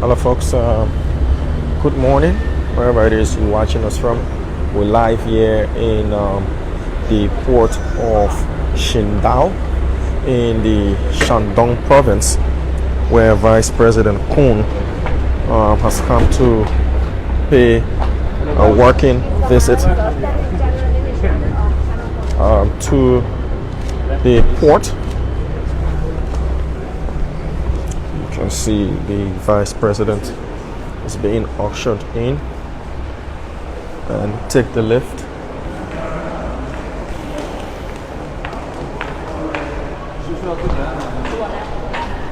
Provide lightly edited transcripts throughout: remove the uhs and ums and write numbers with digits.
Hello folks, good morning, wherever it is you're watching us from. We're live here in the port of Shinda in the Shandong province, where Vice President Koung has come to pay a working visit to the port. You can see the Vice President is being ushered in and take the lift.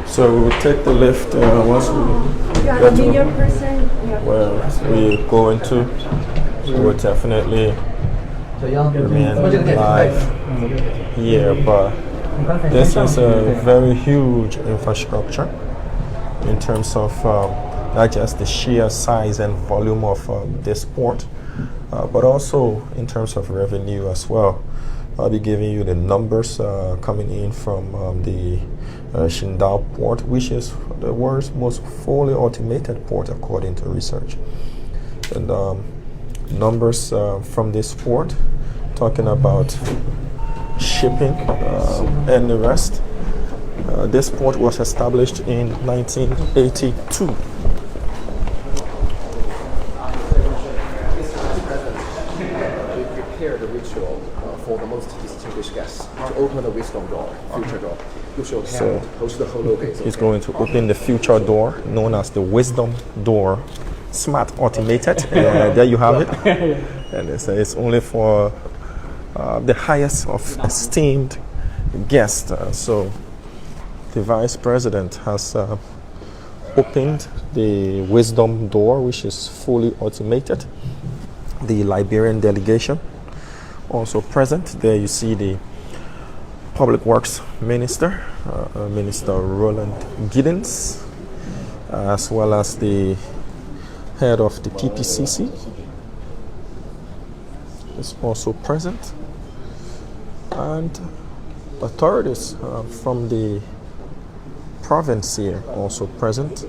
So we will take the lift once we get to where we're going to. We will definitely remain live here, but this is a very huge infrastructure in terms of not just the sheer size and volume of this port, but also in terms of revenue as well. I'll be giving you the numbers coming in from the Shinda port, which is the world's most fully automated port according to research. And numbers from this port, talking about shipping and the rest. This port was established in 1982. Prepare the ritual for the most distinguished guests to open the wisdom door, future door. You should host the whole he's going to open the future door, known as the wisdom door, smart automated. There you have it. And it's only for the highest of esteemed guests. So the Vice President has opened the wisdom door, which is fully automated. The Liberian delegation also present. There you see the Public Works Minister, Minister Roland Giddens, as well as the head of the PPCC is also present, and authorities from the province here also present.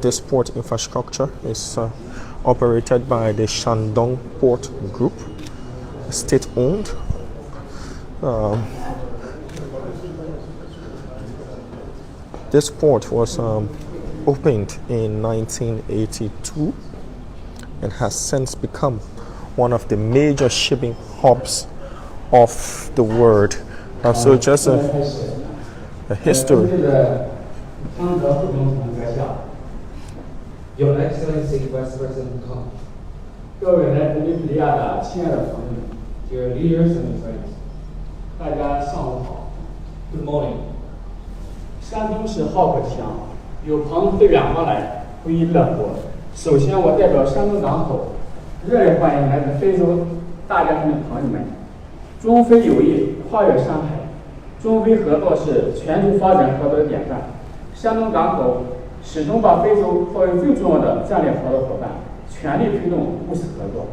This port infrastructure is operated by the Shandong Port Group, state-owned. This port was opened in 1982 and has since become one of the major shipping hubs of the world. So just a history. Your Excellency Vice President Koung, dear leaders and friends, good morning. 山东是好客乡，有朋自远方来，不亦乐乎。首先，我代表山东港口热烈欢迎来自非洲大家庭的朋友们。中非友谊跨越山海，中非合作是全球发展合作的典范。山东港口始终把非洲作为最重要的战略合作伙伴，全力推动务实合作。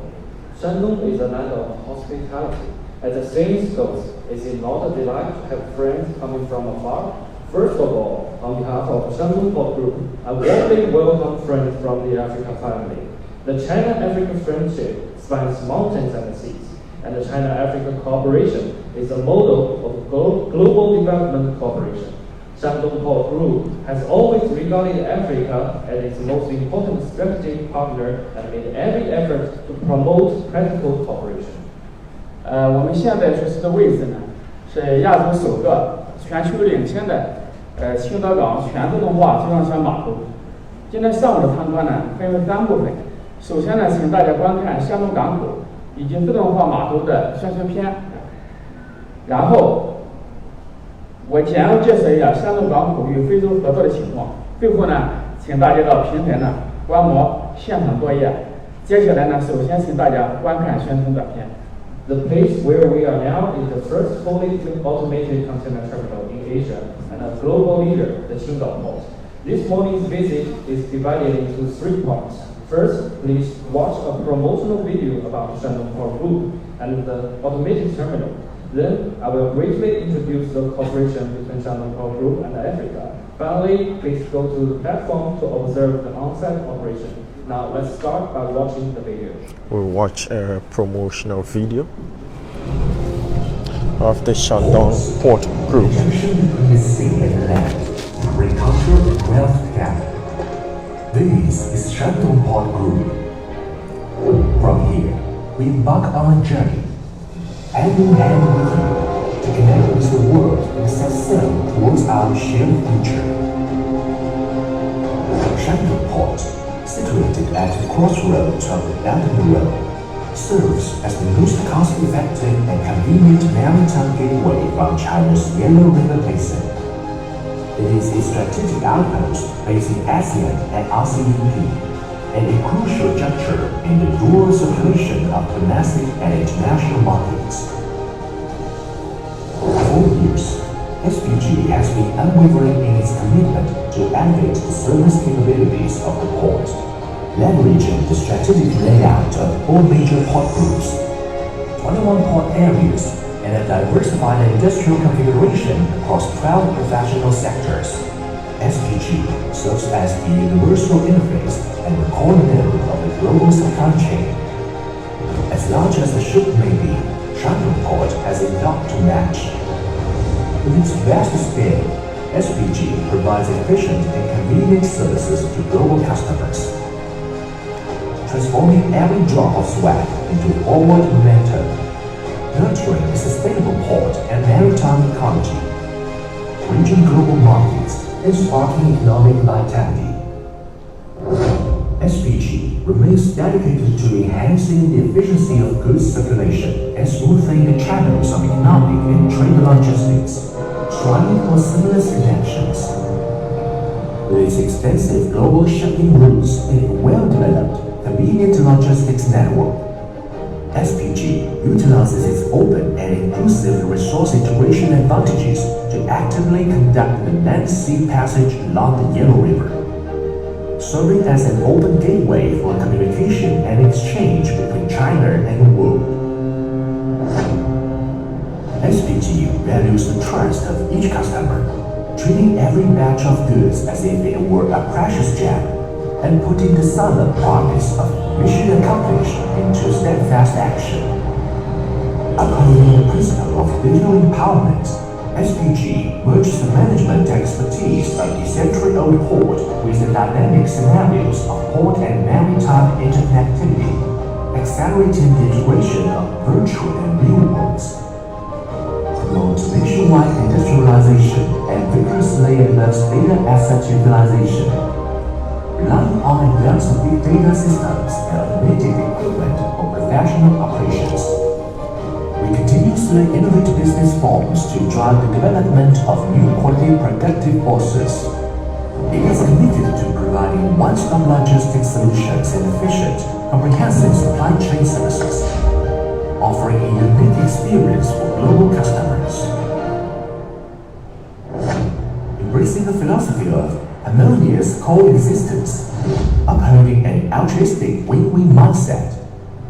Shandong is a land of hospitality. As the saying goes, it is not a delight to have friends coming from afar. First of all, on behalf of Shandong Port Group, I warmly welcome friends from the Africa family. The China-Africa friendship spans mountains and seas, and the China-Africa cooperation is a model of global development cooperation. Shandong Port Group has always regarded Africa as its most important strategic partner and made every effort to promote practical cooperation. 我们现在所处的位置呢，是亚洲首个全球领先的青岛港全自动化集装箱码头。今天上午的参观呢，分为3部分。首先呢，请大家观看山东港口以及自动化码头的宣传片。然后，我简要介绍一下山东港口与非洲合作的情况。最后呢，请大家到平台呢观摩现场作业。接下来呢，首先请大家观看宣传短片。The place where we are now is the first fully automated container terminal in Asia and a global leader, the Shinda port. This morning's visit is divided into 3 parts. First, please watch a promotional video about Shandong Port Group and the automated terminal. Then, I will briefly introduce the cooperation between Shandong Port Group and Africa. Finally, please go to the platform to observe the on-site operation. Now let's start by watching the video. We'll watch a promotional video of the Shandong Port Group. Between the sea and land, bring culture and wealth together. This is Shandong Port Group. From here, we embark on a journey, hand in hand with you, to connect with the world and set sail towards our shared future. Shandong Port, situated at the crossroads of the Belt and Road, serves as the most cost-effective and convenient maritime gateway from China's Yellow River Basin. It is a strategic outpost based in ASEAN and RCEP, and a crucial juncture in the dual circulation of domestic and international markets. For years, SPG has been unwavering in its commitment to elevate the service capabilities of the port, leveraging the strategic layout of 4 major port groups, 21 port areas, and a diversified industrial configuration across 12 professional sectors. SPG serves as the universal interface and the core node of the global supply chain. As large as the ship may be, Shandong Port has a lot to match. With its vast scale, SPG provides efficient and convenient services to global customers, transforming every drop of sweat into forward momentum, nurturing a sustainable port and maritime ecology, reaching global markets and sparking economic vitality. SPG remains dedicated to enhancing the efficiency of goods circulation and smoothing the channels of economic and trade logistics, striving for seamless connections. With its extensive global shipping routes and a well-developed, convenient logistics network, SPG utilizes its open and inclusive resource integration advantages to actively conduct the land-sea passage along the Yellow River, serving as an open gateway for communication and exchange between China and the world. SPG values the trust of each customer, treating every batch of goods as if it were a precious gem, and putting the solid promise of mission accomplished into steadfast action. Upholding the principle of digital empowerment, SPG merges the management expertise of the century-old port with the dynamic scenarios of port and maritime interconnectivity, accelerating the integration of virtual and real worlds. Promotes nationwide industrialization and vigorously advanced data asset utilization, relying on advanced big data systems and automated equipment for professional operations. We continuously innovate business forms to drive the development of new quality productive forces. It is committed to providing one-stop logistics solutions and efficient, comprehensive supply chain services, offering a unique experience for global customers. Embracing the philosophy of harmonious coexistence, upholding an altruistic win-win mindset,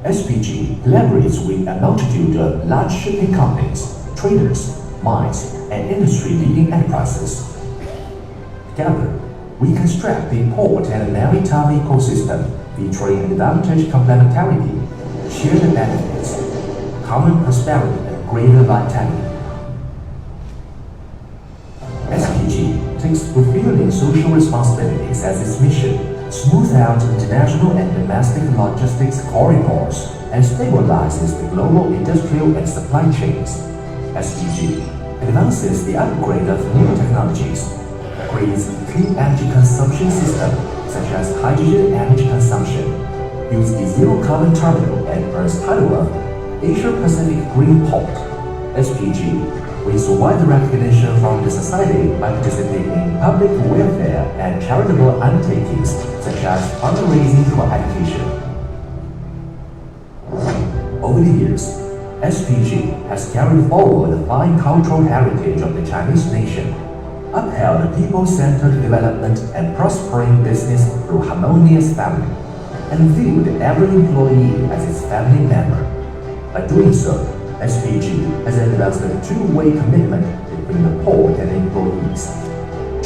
SPG collaborates with a multitude of large shipping companies, traders, mines, and industry-leading enterprises. Together, we construct the port and maritime ecosystem featuring advantage complementarity, shared benefits, common prosperity, and greater vitality. SPG takes fulfilling social responsibilities as its mission, smooth out international and domestic logistics corridors, and stabilizes the global industrial and supply chains. SPG advances the upgrade of new technologies, creates a clean energy consumption system such as hydrogen energy consumption, builds a zero-carbon terminal, and earns title of Asia-Pacific Green Port. SPG wins wide recognition from the society by participating in public welfare and charitable undertakings such as fundraising for education. Over the years, SPG has carried forward the fine cultural heritage of the Chinese nation, upheld people-centered development and prospering business through harmonious family, and viewed every employee as its family member. By doing so, SPG has advanced a two-way commitment between the port and employees,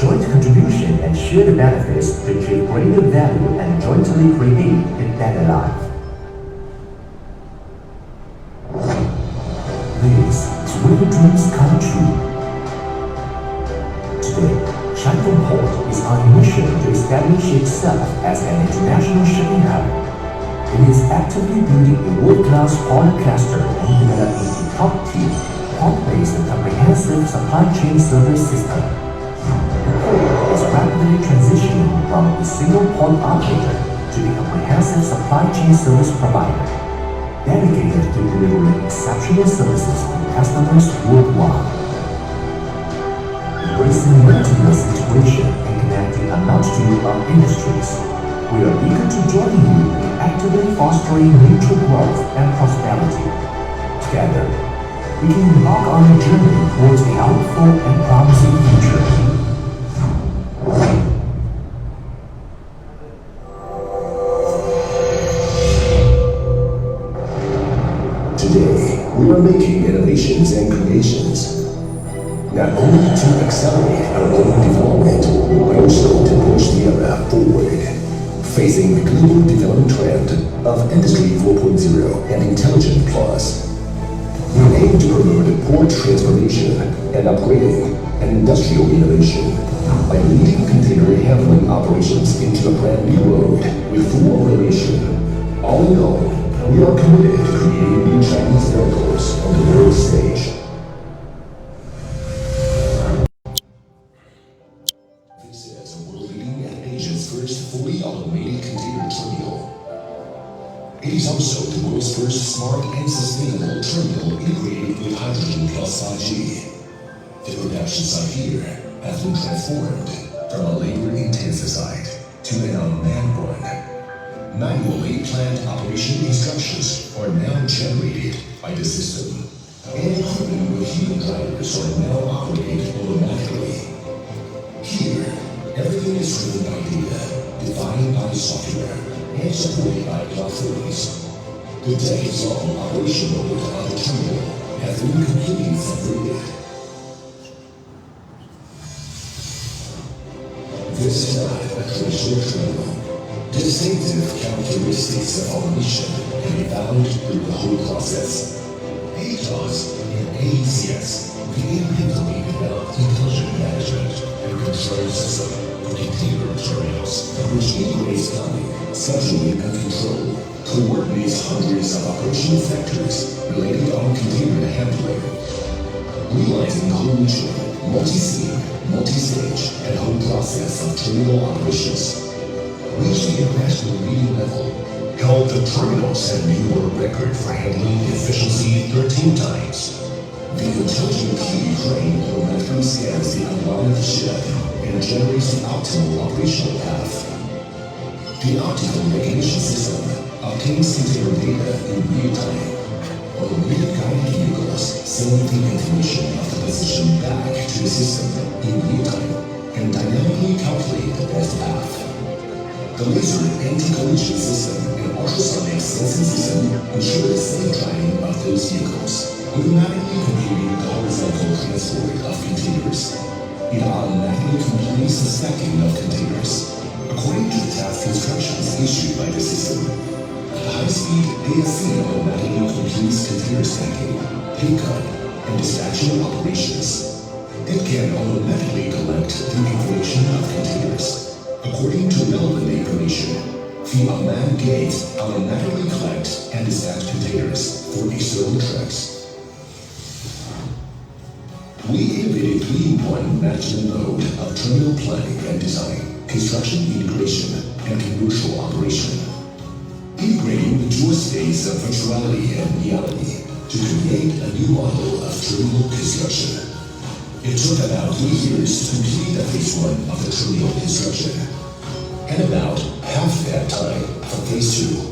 Joint contribution and shared benefits create greater value and jointly create a better life. This is where dreams come true. Today, Shandong Port is on a mission to establish itself as an international shipping hub. It is actively building a world-class port cluster and developing a top-tier, port-based comprehensive supply chain service system. The port is rapidly transitioning from a single port operator to a comprehensive supply chain service provider, dedicated to delivering exceptional services to customers worldwide. Embracing multiple integration and connecting a multitude of industries, we are eager to join you in actively fostering mutual growth and prosperity. Together, we can embark on a journey towards a hopeful and promising future. Today, we are making innovations and creations, not only to accelerate our own development, but also to push the era forward. Facing the global development trend of Industry 4.0 and Intelligent Plus, we aim to promote port transformation and upgrading and industrial innovation by leading container handling operations into a brand new world with full automation. All in all, we are committed to creating new Chinese miracles on the world stage. This is a world-leading and Asia's first fully automated container terminal. It is also the world's first smart and sustainable terminal integrated with hydrogen plus 5G. The production site here has been transformed from a labor-intensive site to an unmanned one. Manually planned operation instructions are now generated by the system, and equipment with human drivers are now operated automatically. Here, everything is driven by data, defined by software, and supported by platforms. The decades-long operation mode of the terminal has been completely upgraded. This is not a traditional terminal. The distinctive characteristics of automation can be found through the whole process. ATOS and AECS, the independently developed intelligent management and control system for container terminals, which integrates planning, scheduling, and control, coordinates hundreds of operational factors related on container handling, realizing whole region, multi-scene, multi-stage, and whole process of terminal operations. Reached the international leading level, held the terminal set new world record for handling efficiency 13 times. The intelligent key crane automatically scans the outline of the ship and generates the optimal operational path. The optical recognition system obtains container data in real time. Automated guided vehicles send the information of the position back to the system in real time and dynamically calculate the best path. The laser anti-collision system and ultrasonic sensing system ensure the safe driving of those vehicles, automatically computing the horizontal transport of containers. It automatically completes the stacking of containers, according to the task instructions issued by the system. The high-speed ASC automatically completes container stacking, pickup, and dispatching operations. It can automatically collect the information of containers. According to relevant information, the unmanned gate automatically collect and dispatch containers for external trucks. We innovated 3-in-1 management mode of terminal planning and design, construction integration, and commercial operation, integrating the dual states of virtuality and reality to create a new model of terminal construction. It took about 3 years to complete the phase 1 of the terminal construction, and about half that time for phase 2.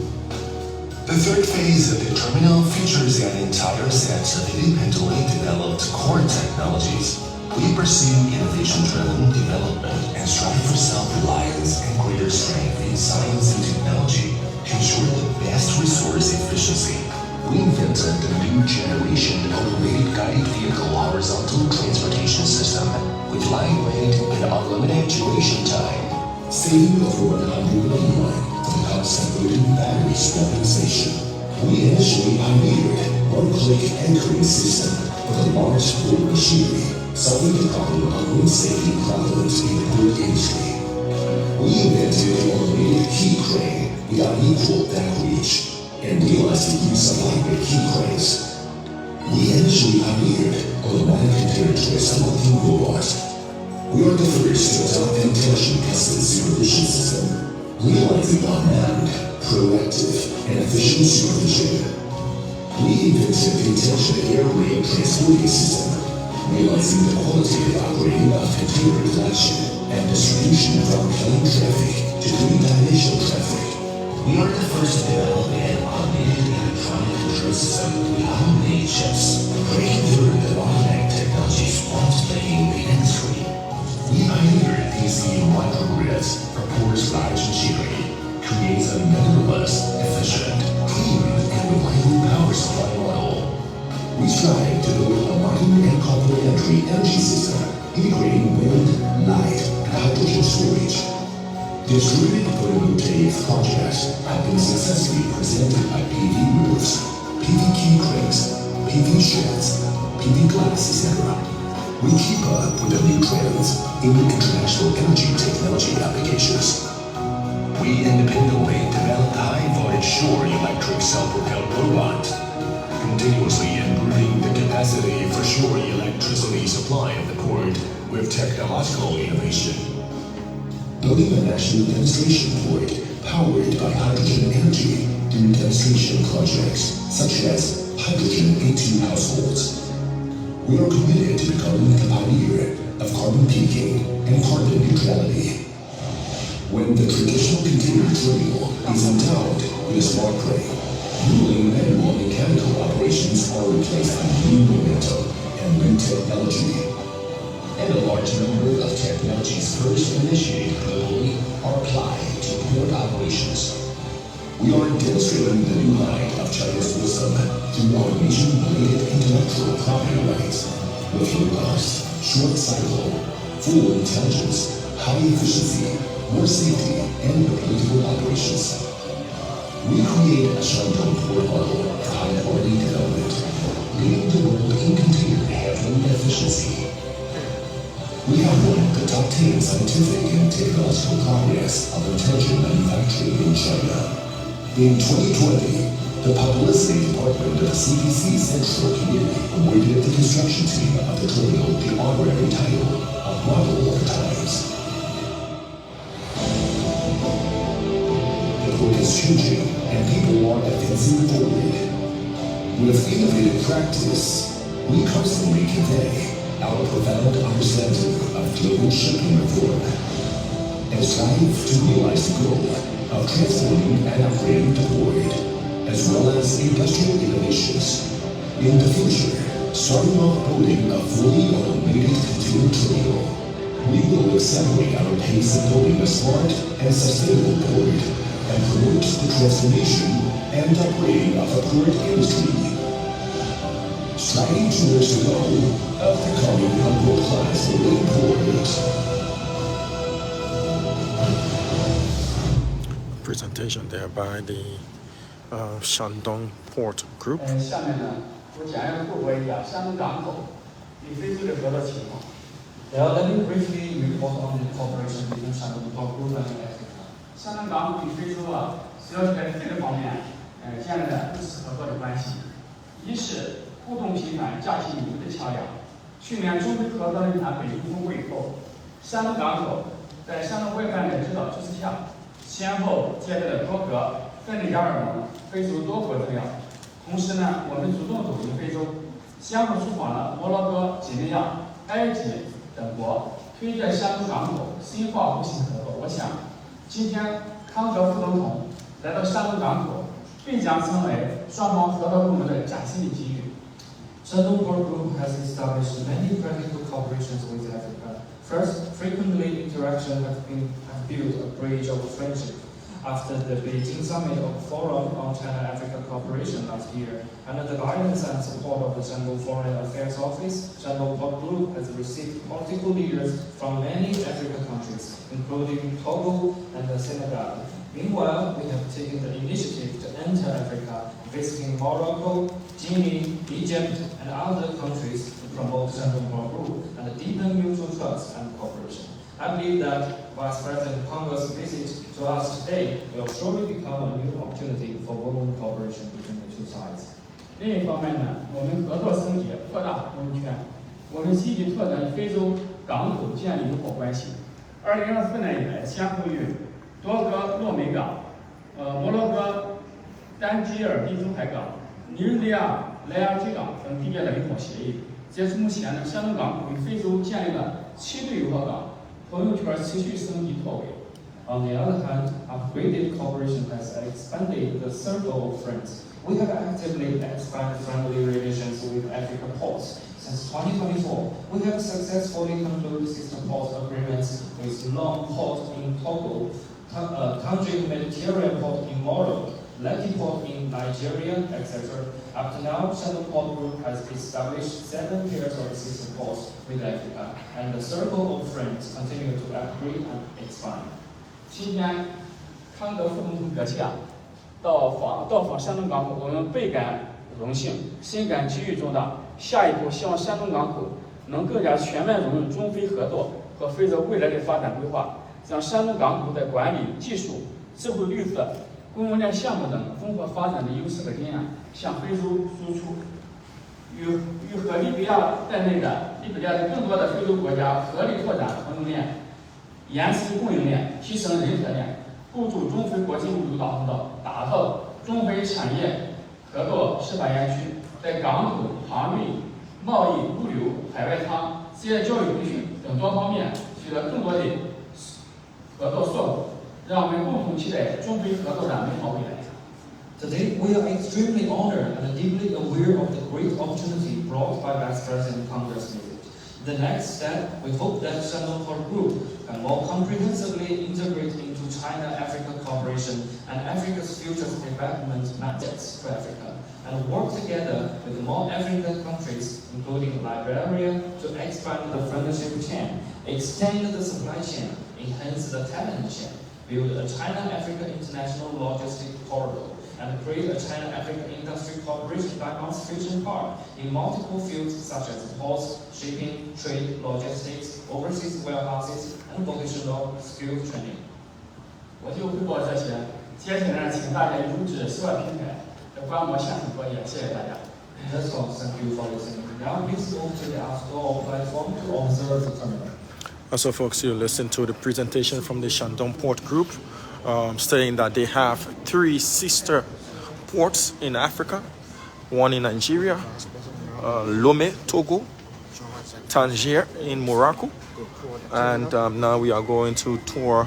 The third phase of the terminal features an entire set of independently developed core technologies. We pursue innovation-driven development and strive for self-reliance and greater strength in science and technology to ensure the best resource efficiency. We invented the new generation automated guided vehicle horizontal transportation system, with light weight and unlimited duration time, saving over 100 million yuan for the cost of wooden battery swapping station. We initially pioneered one-click anchoring system for the large port machinery, solving the problem of wind safety prevalent in the port industry. We invented the automated key crane with unequal deck reach and realized the use of lightweight key cranes. We initially pioneered automatic container twist unlocking robots. We are the first to adopt an intelligent customs supervision system, realizing unmanned, proactive, and efficient supervision. We invented the intelligent air rail transporting system, realizing the qualitative upgrading of container collection and distribution from plane traffic to three-dimensional traffic. We are the first to develop an automated electronic control system with automated chips, breaking through the bottleneck technologies once plaguing the industry. We pioneered DC microgrids for porous large machinery, creates a measureless, efficient, clean, and reliable power supply model. We strive to build a modern and complementary energy system, integrating wind, light, and hydrogen storage. Distributed photovoltaic projects have been successfully presented by PV roofs, PV key cranes, PV sheds, PV glass, etc. We keep up with the new trends in international energy technology applications. We independently developed high-voltage shore electric self-propelled robots, continuously improving the capacity for shore electricity supply of the port with technological innovation. Building a national demonstration port powered by hydrogen energy through demonstration projects such as hydrogen A2 households. We are committed to becoming the pioneer of carbon peaking and carbon neutrality. When the traditional container terminal is endowed with a smart crane, ruling manual mechanical operations are replaced by new momentum and new technology. And a large number of technologies first initiated globally are applied to port operations. We are demonstrating the new height of China's wisdom through automation-related intellectual property rights, with low cost, short cycle, full intelligence, high efficiency, more safety, and repeatable operations. We create a Shandong port model for high-quality development, leading the world in container handling efficiency. We have won the top 10 scientific and technological progress of intelligent manufacturing in China. In 2020, the Publicity Department of the CPC Central Committee awarded the construction team of the terminal the honorary title of Model of the Times. The port is changing and people are advancing forward. With innovative practice, we constantly convey our profound understanding of global shipping reform and strive to realize the goal of transforming and upgrading the port, as well as industrial innovations. In the future, starting off building a fully automated container terminal, we will accelerate our pace of building a smart and sustainable port and promote the transformation and upgrading of the port industry, striving towards the goal of becoming a world-class marine port. Presentation there by the Shandong Port Group. 下面呢，我简要汇报一下山东港口与非洲的合作情况。Now let me briefly report on the cooperation between Shandong Port Group and NaiXiang. 山东港口与非洲主要是在4个方面建立了密切合作的关系。一是互动频繁、架起有力的桥梁。去年中非合作论坛北京峰会以后，山东港口在山东外办的指导支持下，先后建立了多个分离荷尔蒙非洲多国资料。同时呢，我们主动走进非洲，先后出访了摩洛哥、几内亚、埃及等国，推荐山东港口深化互信合作。我想，今天康哲副总统来到山东港口，必将成为双方合作共谋的崭新的机遇。Shandong Port Group has established many practical cooperations with Africa. First, frequently interaction have built a bridge of friendship. after the Beijing Summit of Forum on China-Africa Cooperation last year. Under the guidance and support of the Shandong Foreign Affairs Office, Shandong Port Group has received political leaders from many African countries, including Togo and Senegal. Meanwhile, we have taken the initiative to enter Africa, visiting Morocco, Guinea, Egypt, and other countries to promote Shandong Port Group and deepen mutual trust and cooperation. I believe that Vice President Koung's visit to us today will surely become a new opportunity for women cooperation between the two sides. 另一方面呢，我们合作升级，扩大服务圈。我们积极拓展非洲港口建立友好关系。2024年以来，先后与多个洛美港、摩洛哥、丹吉尔地中海港、尼日利亚莱亚基港等缔结了友好协议。截至目前呢，山东港口与非洲建立了7对友好港，朋友圈持续升级拓围。On the other hand, upgraded cooperation has expanded the circle of friends. We have actively expanded friendly relations with African ports. Since 2024, we have successfully concluded sister port agreements with Long Port in Togo, Koung Mediterranean Port in Morocco, Lekki Port in Nigeria, etc. Up to now, Shandong Port Group has established 7 pairs of sister ports with Africa, and the circle of friends continue to upgrade and expand. 今天，康德副总统阁下到访山东港口，我们倍感荣幸，深感机遇重大。下一步，希望山东港口能更加全面融入中非合作和非洲未来的发展规划，让山东港口在管理、技术、智慧绿色、供应链项目等综合发展的优势和经验向非洲输出。与和利比亚在内的更多的非洲国家合力拓展供应链。延伸供应链，提升人才链，构筑中非国际物流大通道，打造中非产业合作示范园区，在港口、航运、贸易、物流、海外仓、职业教育培训等多方面取得更多的合作硕果，让我们共同期待中非合作的美好未来。Today, we are extremely honored and deeply aware of the great opportunity brought by Vice President Koung's visit. The next step, we hope that Shandong Port Group can more comprehensively integrate into China-Africa cooperation and Africa's future development mandates for Africa, and work together with more African countries, including Liberia, to expand the friendship chain, extend the supply chain, enhance the talent chain, build a China-Africa international logistic corridor, and create a China-Africa industry cooperation demonstration park in multiple fields such as ports, shipping, trade, logistics, overseas warehouses, and vocational skill training. 我就汇报这些，接下来请大家优质示范平台来观摩现场作业，谢谢大家。That's all. Thank you for listening. Now please move to the outdoor platform to observe the terminal. So folks, you listen to the presentation from the Shandong Port Group, saying that they have 3 sister ports in Africa, one in Nigeria, Lomé, Togo, Tangier in Morocco, and now we are going to tour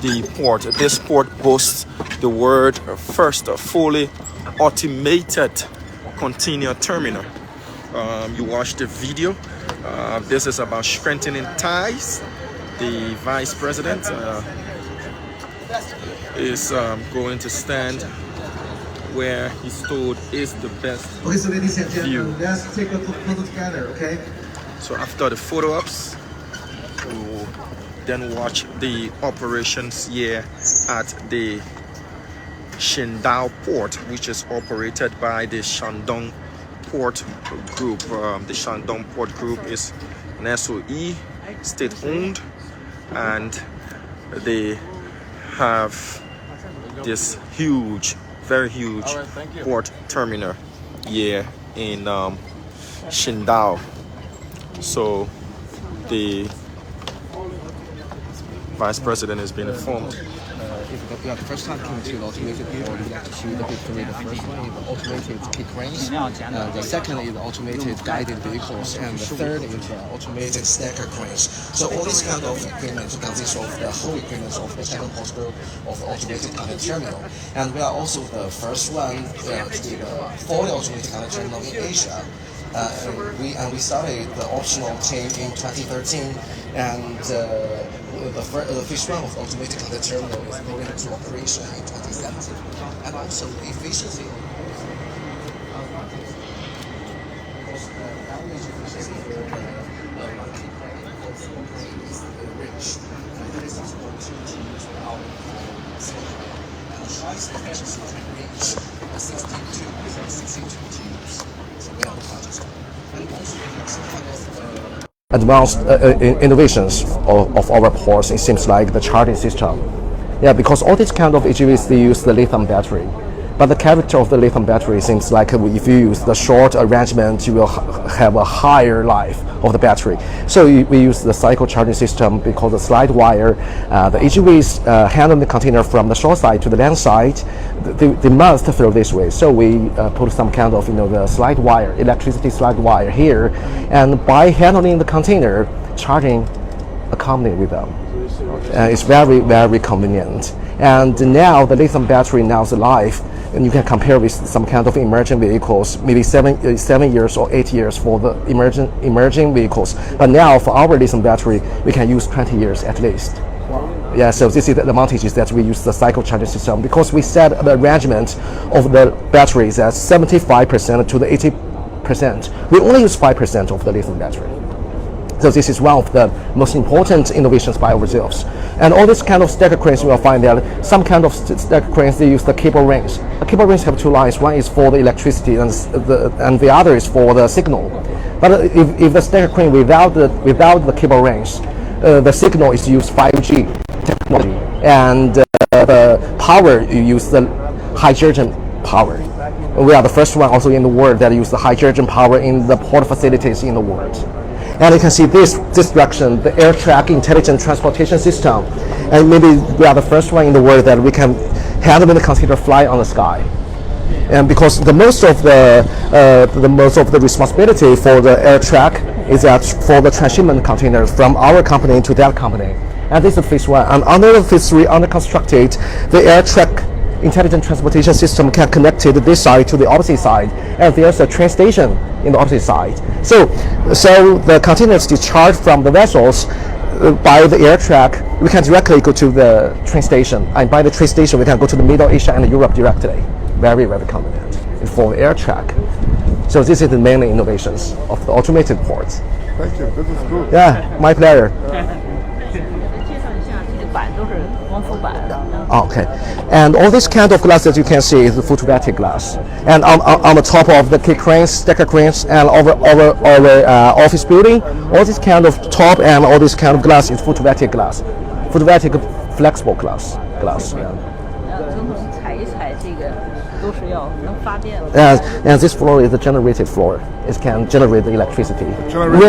the port. This port boasts the world's first fully automated container terminal. You watch the video. This is about strengthening ties. The vice president is going to stand where he's told is the best Okay, so ladies and gentlemen, view. let's take a photo together, okay? So after the photo ops, we'll then watch the operations here at the Shinda port, which is operated by the Shandong Port Group. The Shandong Port Group is an SOE, state-owned, and they have this huge, very huge port terminal here in Shinda. So the vice president has been informed. If you are the first time coming to the automated port, you have to see the big three. The first one is the automated pick cranes, the second is the automated guided vehicles, and the third is the automated stacker cranes. So all these kind of equipment consist of the whole equipment of the Shandong Port Group of the automated container terminal. And we are also the first one to be the fully automated container terminal in Asia. We started the optional team in 2013, and the first round of automated container terminal is going into operation in 2017, and also the efficiency. Advanced innovations of our ports, it seems like the charging system. Yeah, because all these kind of AGVs, they use the lithium battery. But the character of the lithium battery seems like if you use the short arrangement, you will have a higher life of the battery. So we use the cycle charging system because the slide wire, the AGVs handle the container from the shore side to the land side, they must flow this way. So we put some kind of, the slide wire, electricity slide wire here, and by handling the container, charging accompanied with them. It's very, very convenient. And now the lithium battery now is alive, and you can compare with some kind of emerging vehicles, maybe 7 years or 8 years for the emerging vehicles. But now for our lithium battery, we can use 20 years at least. Yeah, so this is the advantage is that we use the cycle charging system because we set the arrangement of the batteries at 75% to the 80%. We only use 5% of the lithium battery. So this is one of the most important innovations by ourselves. And all this kind of stacker cranes, you will find that some kind of stacker cranes, they use the cable rings. The cable rings have two lines. One is for the electricity and the other is for the signal. But if the stacker crane without the cable rings, the signal is used 5G technology. And the power, you use the hydrogen power. We are the first one also in the world that use the hydrogen power in the port facilities in the world. And you can see this direction, the air track intelligent transportation system. And maybe we are the first one in the world that we can handle the container fly on the sky. And because the most of the responsibility for the air track is that for the transshipment containers from our company to that company. And this is phase 1. And under phase 3, under constructed, the air track intelligent transportation system can connect this side to the opposite side, and there's a train station in the opposite side. So the containers discharged from the vessels by the air track, we can directly go to the train station, and by the train station we can go to the Middle Asia and Europe directly. Very, very convenient for the air track. So this is the main innovations of the automated ports. Thank you. This is good. Yeah, my pleasure. Okay, and all this kind of glass that you can see is the photovoltaic glass. And on the top of the key cranes, stacker cranes, and over office building, all this kind of top and all this kind of glass is photovoltaic glass, photovoltaic flexible glass. Yeah. And this floor is the generated floor. It can generate the electricity. When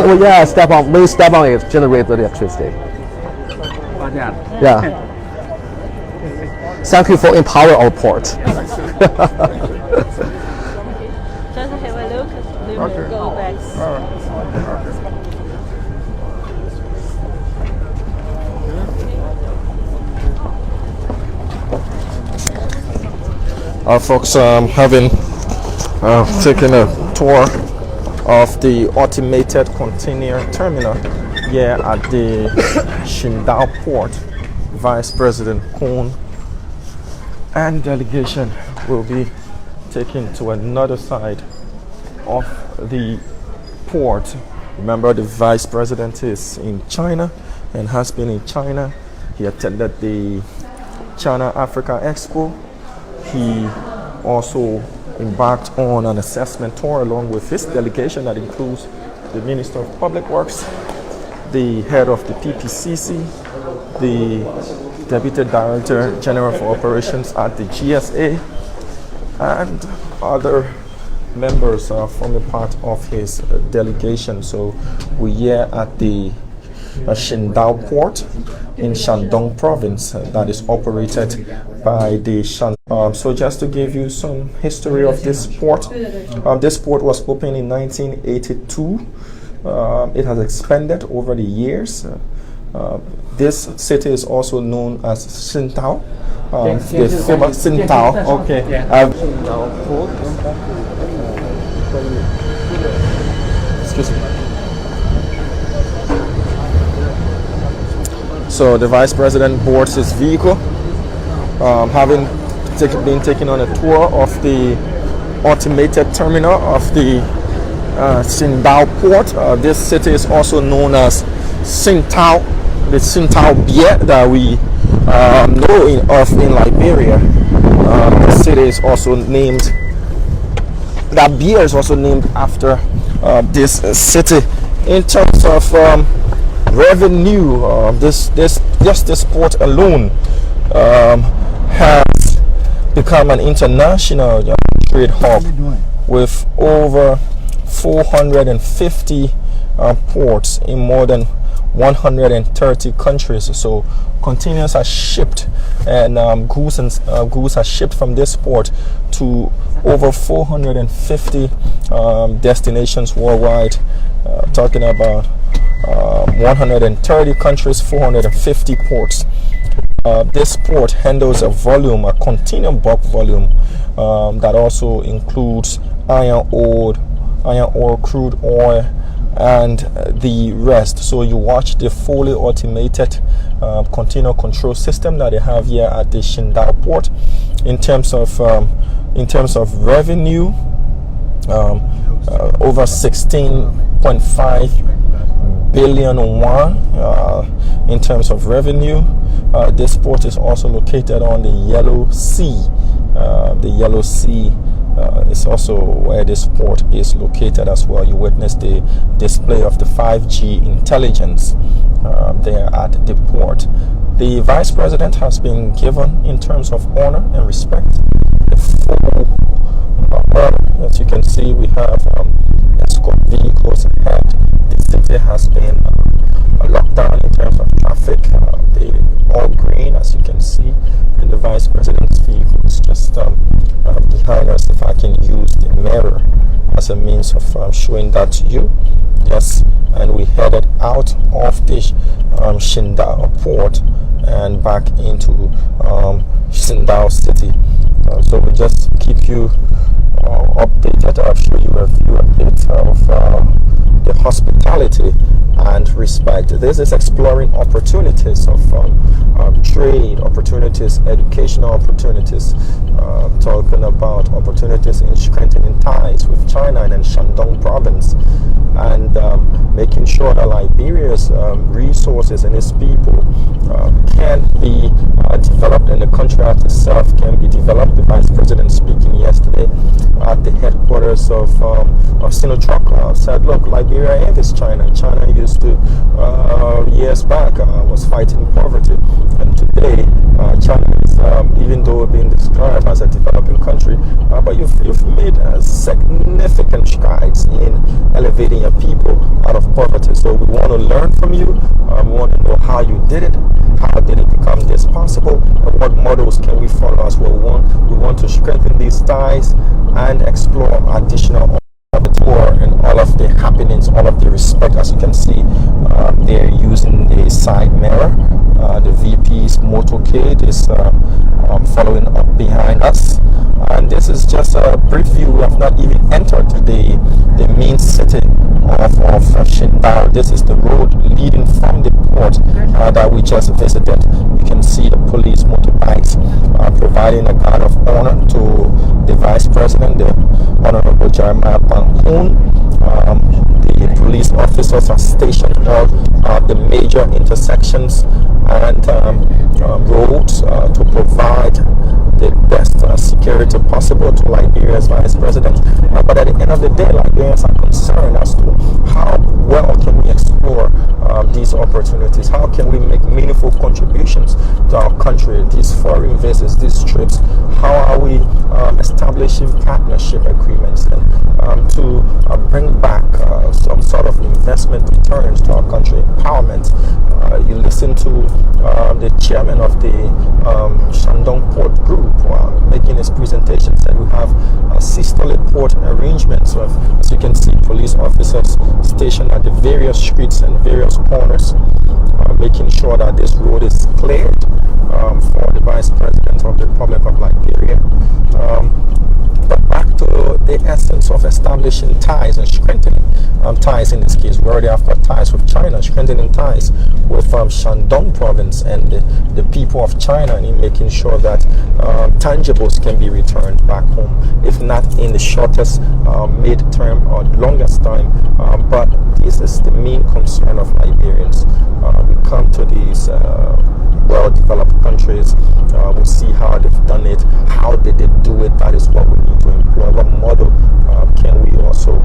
you step on it, generate the electricity. Yeah. Thank you for empower our port. Just have a look, we will go back. Folks, having taken a tour of the automated container terminal here at the Shinda port. Vice President Koung and delegation will be taken to another side of the port. Remember, the Vice President is in China and has been in China. He attended the China-Africa Expo. He also embarked on an assessment tour along with his delegation that includes the Minister of Public Works, the head of the PPCC, the Deputy Director General for Operations at the GSA, and other members forming part of his delegation. So we're here at the Shinda port in Shandong province that is operated by the Shandong. So just to give you some history of this port was opened in 1982. It has expanded over the years. This city is also known as Shinda, the famous Shinda. Okay. Excuse me. So the vice president boards his vehicle, having been taken on a tour of the automated terminal of the Shindao port. This city is also known as Tsingtao, the Tsingtao beer that we know of in Liberia. The city is also named, that beer is also named after this city. In terms of revenue, this port alone has become an international trade hub with over 450 ports in more than 130 countries. So containers are shipped, and goods are shipped from this port to over 450 destinations worldwide. Talking about 130 countries, 450 ports. This port handles a container bulk volume that also includes iron ore, crude oil, and the rest. So you watch the fully automated container control system that they have here at the Shinda port. In terms of revenue, over 16.5 billion won in terms of revenue. This port is also located on the Yellow Sea. The Yellow Sea is also where this port is located as well. You witness the display of the 5G intelligence there at the port. The vice president has been given, in terms of honor and respect, the full honor. As you can see, we have escort vehicles ahead. The city has been locked down in terms of traffic. They all green, as you can see, and the vice president's vehicle is just behind us. If I can use the mirror as a means of showing that to you. Yes, and we headed out of the Shinda port and back into Shindao city. So we just keep you updated. I'll show you a bit of the hospitality and respect. This is exploring opportunities of trade opportunities, educational opportunities, talking about opportunities in strengthening ties with China and Shandong province, and making sure that Liberia's resources and its people can be developed, and the country as itself can be developed. The vice president speaking yesterday at the headquarters of Sinotruk said, look, Liberia is China. China used to, years back, was fighting poverty, and today China is, even though being described as a developing country, but you've made significant strides in elevating your people out of poverty. So we want to learn from you. We want to know how you did it. How did it become this possible? And what models can we follow as well? We want to strengthen these ties and explore additional tour and all of the happenings, all of the respect. As you can see, they're using the side mirror. The VP's motorcade is following up behind us, and this is just a brief view. We have not even entered the main city of Shinda. This is the road leading from the port that we just visited. You can see the police motorbikes providing a guard of honor to the vice president, the Honorable Jeremiah Banquet. The police officers are stationed on the major intersections and roads to provide the best security possible to Liberia's vice president. But at the end of the day, Liberians are concerned as to how well can we explore these opportunities. How can we make meaningful contributions to our country? These foreign visits, these trips. How are we establishing partnership agreements and to bring back some sort of investment returns to our country, empowerment. You listen to the chairman of the Shandong Port Group making his presentation, said we have sisterly port arrangements. So as you can see, police officers stationed at the various streets and various corners, making sure that this road is cleared for the Vice President of the Republic of Liberia. But back to the essence process of establishing ties and strengthening ties. In this case, we already have got ties with China, strengthening ties with Shandong province and the people of China, and in making sure that tangibles can be returned back home, if not in the shortest mid-term or longest time. But this is the main concern of Liberians. We come to these well-developed countries, we see how they've done it, how did they do it. That is what we need to employ. What model can we also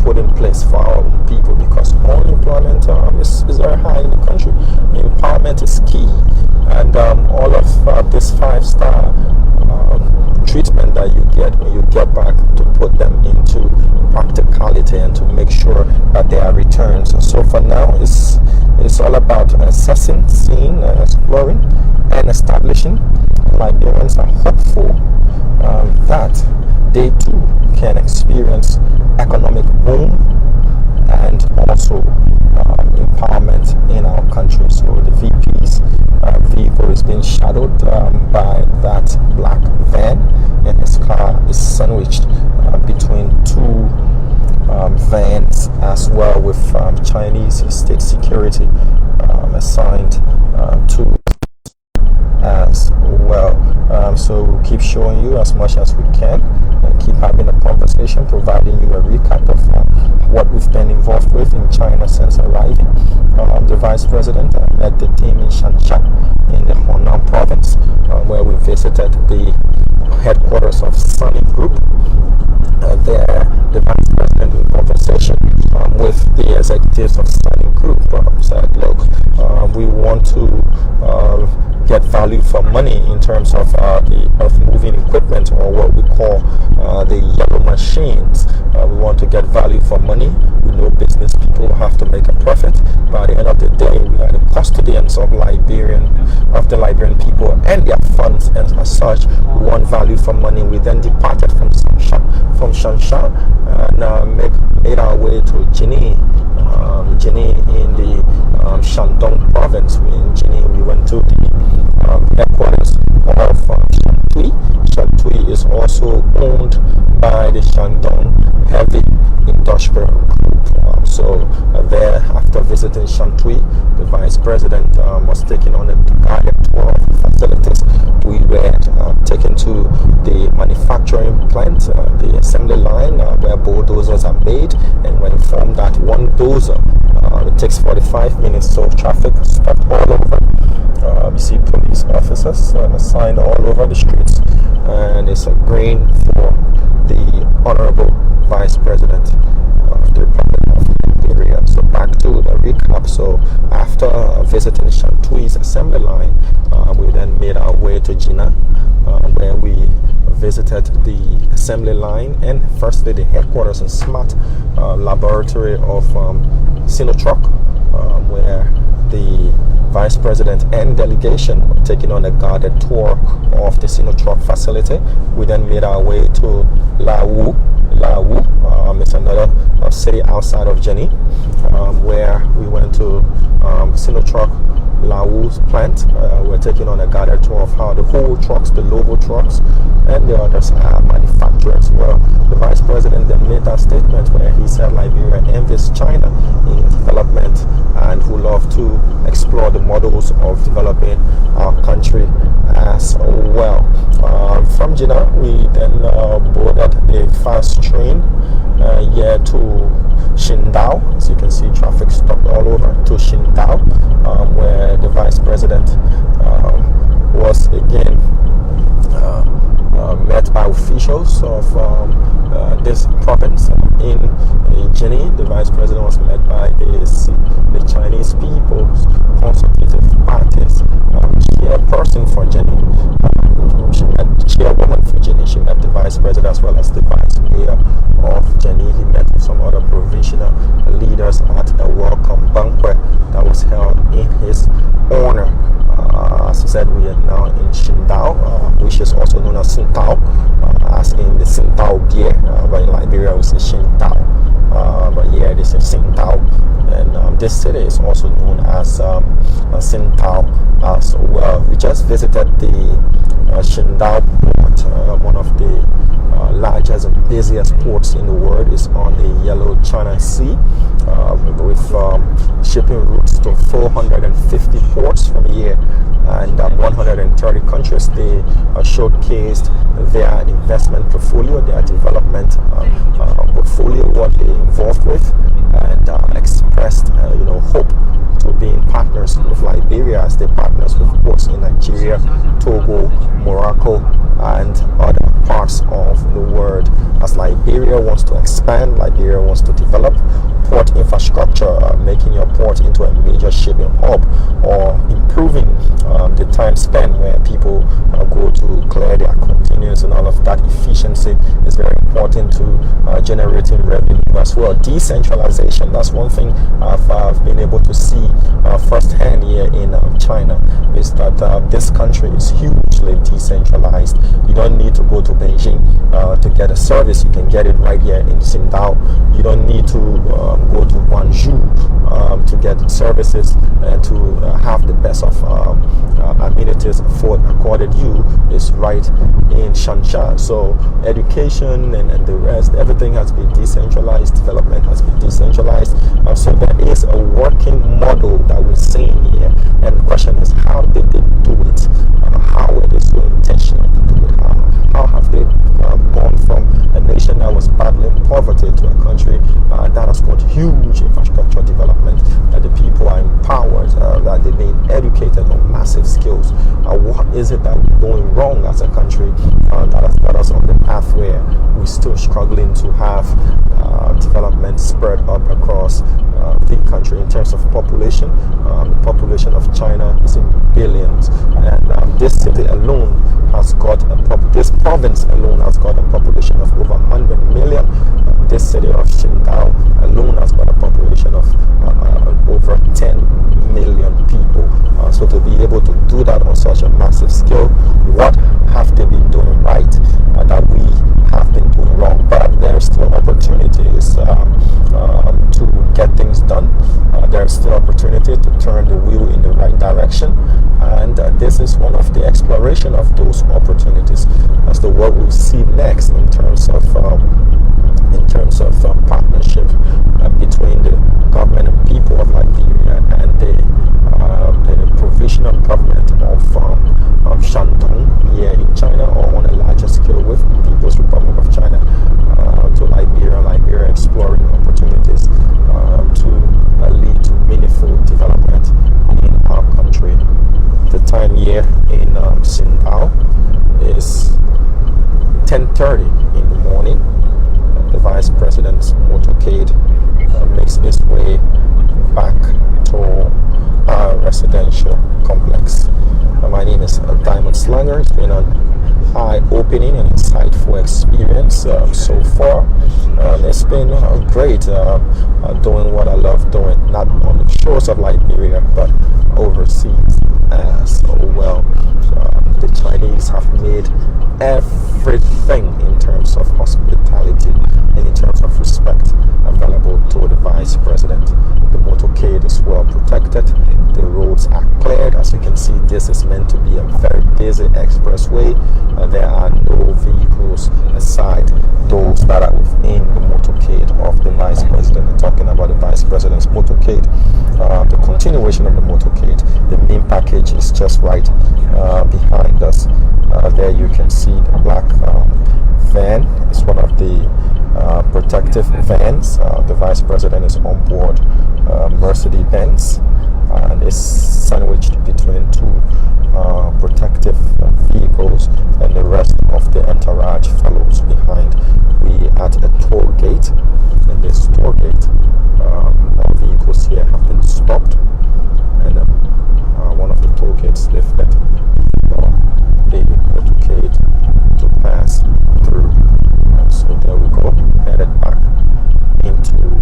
put in place for our own people? Because unemployment is very high in the country. Empowerment is key, and all of this 5-star treatment that you get when you get back, to put them into practicality and to make sure that there are returns. And so for now, it's all about assessing, seeing, exploring, and establishing. Liberians are hopeful that they too can experience economic boom and also empowerment in our country. So the VP's vehicle is being shadowed by that black van, and his car is sandwiched between two vans, as well with Chinese state security assigned to as well. So we'll keep showing you as much as we can and keep having a conversation, providing you a recap of what we've been involved with in China since arriving. The Vice President met the team in Shansha in the Hunan province, where we visited the headquarters of Sunny Group. There, the Vice President, in conversation with the executives of Sunny Group, said, look, we want to get value for money in terms of the earth-moving equipment, or what we call the yellow machines. We want to get value for money. We know business people have to make a profit. By the end of the day, we are the custodians of the Liberian people and their funds, and as such, we want value for money. We then departed from Shansha and made our way to Jina in the Shandong province. In Jina, we went to the headquarters of Shantui. Shantui is also owned by the Shandong Heavy Industrial Group. So there, after visiting Shantui, the Vice President was taken on a guided tour of the facilities. We were taken to the manufacturing plant, the assembly line, where bulldozers are made, and we're informed that one dozer it takes 45 minutes, so traffic stopped all over. You see police officers assigned all over the streets, and it's a grain for the Honorable Vice President of the Republic of Liberia. So back to the recap. So after visiting Shantui's assembly line, we then made our way to Jina, where we visited the assembly line and firstly the headquarters and smart laboratory of Sinotruk, where the Vice President and delegation were taking on a guided tour of the Sinotruk facility. We then made our way to Lawu. It's another city outside of Jina, where we went to Sinotruk Lawu's plant. We're taking on a guided tour of how the whole trucks, the Lobo trucks, and the others are manufactured as well. The Vice President then made that statement where he said Liberia envies China in development and would love to explore the models of developing our country as well. From Jina, we then boarded a fast train here to Shinda. As you can see, traffic stopped all over to Shinda, where the Vice President was again met by officials of this province. In Jina, the Vice President was met by the Chinese People's Consultative Party's chairperson for Jina. She met the chairwoman for Jina. She met the Vice President as well as the Vice Mayor of Jina. He met with some other provincial leaders at a welcome banquet that was held in his honor. As I said, we are now in Shinda, which is also known as Sintao, as in the Sintao beer. But in Liberia, we say Shintao. But here, this is Sintao. And this city is also known as Sintao as well. We just visited the Shinda port, one of the largest and busiest ports in the world is on the Yellow China Sea, with shipping routes to 450 ports from here and 130 countries. They showcased their investment portfolio, their development portfolio, what they involved with, and expressed hope to being partners with Liberia as they partners with ports in Nigeria, Togo, Morocco, and other parts of the world. As Liberia wants to expand, Liberia wants to develop port infrastructure, making your port into a major shipping hub, or improving the time spent where people go to clear their containers, and all of that efficiency is very important to generating revenue as well. Decentralization, that's one thing I've been able to see firsthand here in China, is that this country is hugely decentralized. You don't need to go to Beijing to get a service. You can get it right here in Shandong. You don't need to go to Guangzhou to get services and to have the best of amenities accorded you is right in Shansha. So education and the rest, everything has been decentralized, development has been decentralized. So there is a working model that we're seeing here, and the question is, how did they do it? How were they so intentional to do it? How have they gone from a nation that was battling poverty to a country that has got huge infrastructure development, that the people are empowered, that they've been educated on massive skills? What is it that we're doing wrong as a country that has got us on the path where we're still struggling to have development spread up across the country? In terms of population, the population of China is in billions, and this city alone has got this province alone has got a population of over 100 million. This city of Shinda alone has got a population of over 10 million people. So to be able to do that on such a massive scale, what have they been doing right that we have been doing wrong? But there are still opportunities to get things done. There's still opportunity to turn the wheel in the right direction, and this is one of the exploration of those opportunities as to what we'll see next in terms of partnership between the government and people of Liberia and the provisional government of Shandong here in China, or on a larger scale with the People's Republic of China to Liberia exploring opportunities to lead to meaningful development in our country. The time here in Xinjiang is 10:30 in the morning. The Vice President's motorcade makes its way back to our residential complex. My name is Diamond Slanger. It's been an eye-opening and insightful experience so far. It's been great doing what I love doing, not on the shores of Liberia, but overseas as well. The Chinese have made everything in terms of hospitality and in terms of respect available to the Vice President. The motorcade is well protected. The roads are cleared. As you can see, this is meant to be a very busy expressway. There are no vehicles aside those that are within the motorcade of the Vice President. I'm talking about the Vice President's motorcade, the continuation of the motorcade. The main package is just right behind us. There you can see the black van. It's one of the protective vans. The Vice President is on board Mercedes-Benz and is sandwiched between two protective vehicles, and the rest of the entourage follows behind. We at a toll gate, and this toll gate, all vehicles here have been stopped, and one of the toll gates lifted for the motorcade to pass through. So there we go, headed back into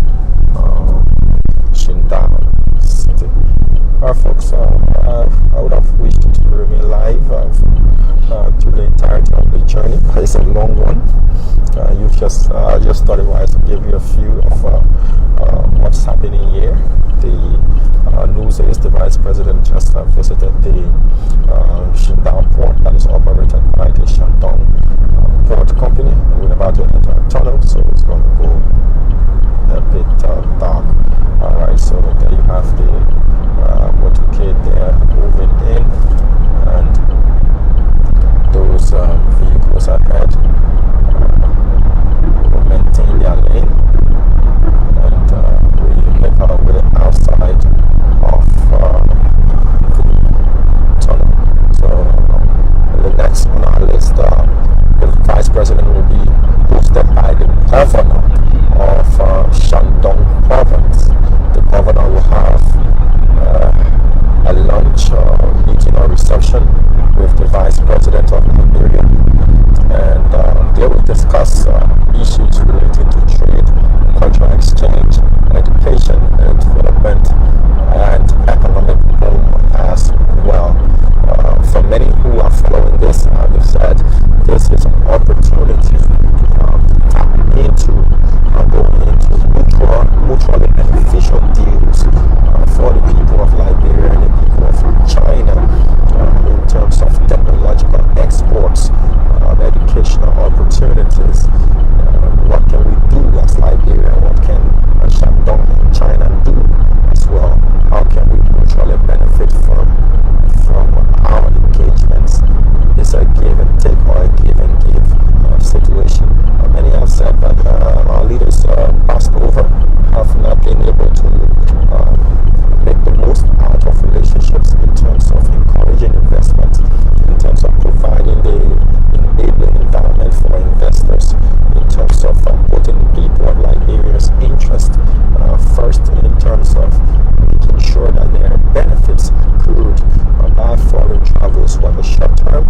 Shinda city. Folks, I would have wished to remain live through the entirety of the journey. It's a long one. I just thought it wise to give you a few of what's happening here. The news is the Vice President just visited the Shinda port that is operated by the Shandong port company. We president of Liberia, and they will discuss issues related to trade, cultural exchange, education, development, and economic boom as well. For many who are following this, they've said this is an opportunity to tap into going into mutually beneficial deals for the people of Liberia and the people of China in terms of technological exports, educational opportunities. What can we do as Liberia? What can Shandong and China do as well? How can we mutually benefit from our engagements? It's a give and take or a give and give situation. Many have said that our leaders past over have not been able to make the most out of relationships in terms of encouraging investment, in terms of providing the enabling environment for investors, in terms of putting people of Liberia's interest first, in terms of making sure that their benefits accrued by foreign travels, whether short term,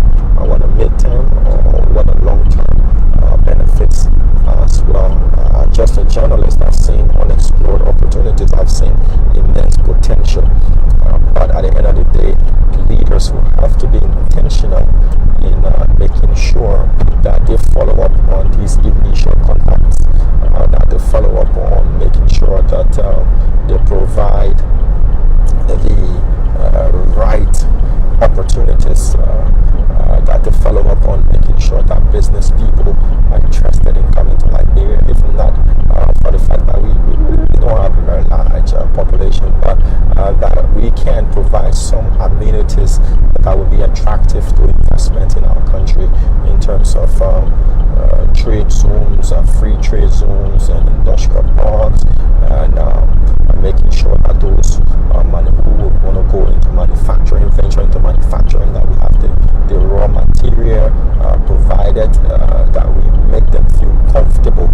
whether mid-term, or whether long-term benefits as well. Just a journalist, I've seen unexplored opportunities, I've seen immense potential, but at the end of the day, leaders will have to be intentional in making sure that they follow up on these initial contacts, that they follow up on making sure that they provide the right opportunities, that they follow up on making sure that business people are interested in coming to Liberia, if not for the fact that we don't have a very large population, but that we can provide some amenities that will be attractive to investment in our country in terms of trade zones, free trade zones, and industrial parks, and making sure that those who want to go into manufacturing, venture into manufacturing, that we have the raw material provided, that we make them feel comfortable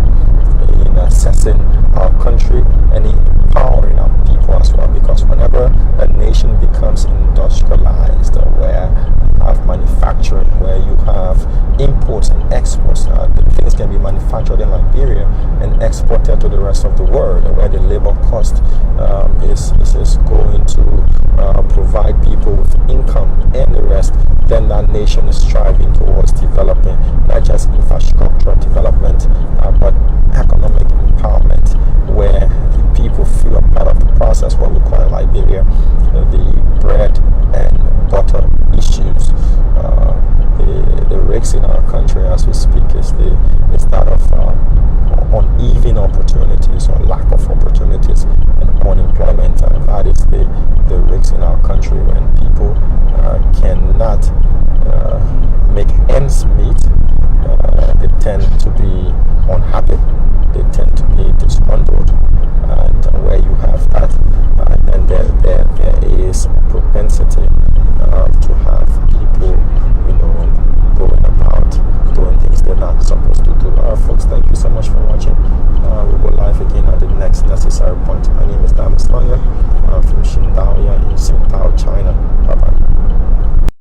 in assessing our country and empowering our people as well. Because whenever a nation becomes industrialized, where you have manufacturing, where you have imports and exports, things can be manufactured in Liberia and exported to the rest of the world, where the labor cost is going to provide people with income and the rest, then that nation is striving towards developing not just infrastructure development, but economic empowerment, where the people feel a part of the process, what we call in Liberia the bread and butter issues. The risks in our country as we speak is that of uneven opportunities or lack of opportunities and unemployment, and that is the risks in our country when people cannot